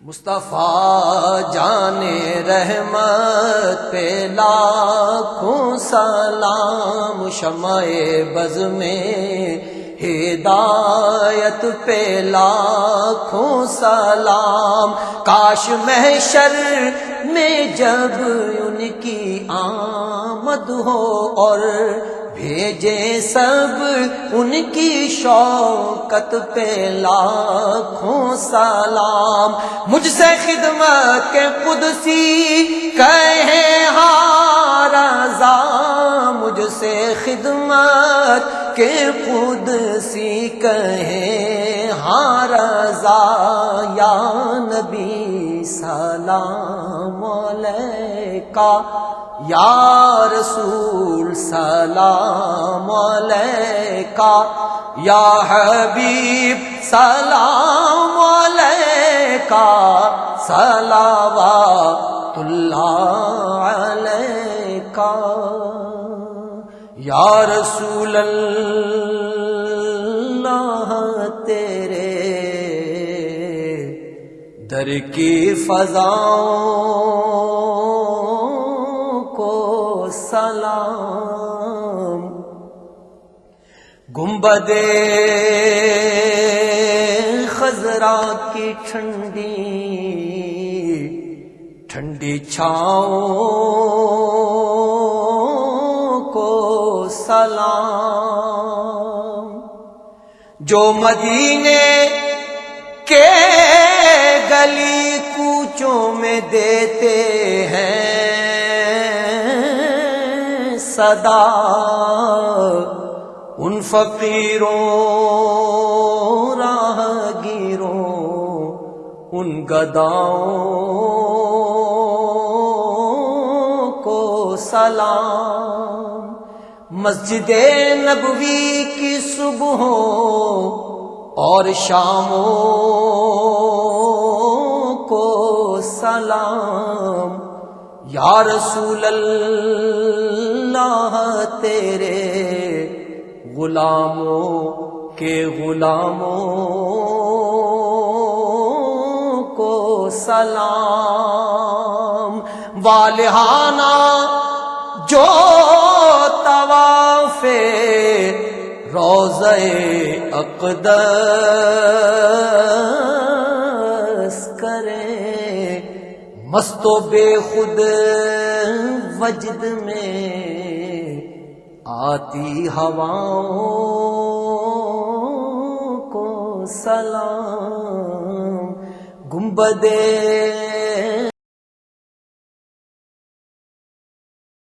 مصطفیٰ جان رحمت پہ لاکھوں سلام، شمع بز میں ہدایت پہ لاکھوں سلام۔ کاش محشر میں جب ان کی آمد ہو اور بھیجے سب ان کی شوکت پہ لاکھوں سلام۔ مجھ سے خدمت کے قدسی کہے ہاں رضا، مجھ سے خدمت کے قدسی کہے ہاں رضا۔ یا نبی سلام علیکہ، یا رسول سلام علیکہ، یا حبیب سلام علیکہ، صلوات اللہ علیکہ۔ یا رسول اللہ تیرے در کی فضاؤں کو سلام۔ گنبد خضرا کی ٹھنڈی ٹھنڈی چھاؤں کو سلام۔ جو مدینے کے گلی کوچوں میں دیتے ہیں صدا، ان فقیروں راہ گیروں ان گداؤں کو سلام۔ مسجد نبوی کی صبحوں اور شاموں کو سلام۔ یا رسول اللہ تیرے غلاموں کے غلاموں کو سلام۔ والہانہ جو طواف روضہ اقدس کرے، مست و بے خود وجد میں آتی ہواؤں کو سلام۔ گنبد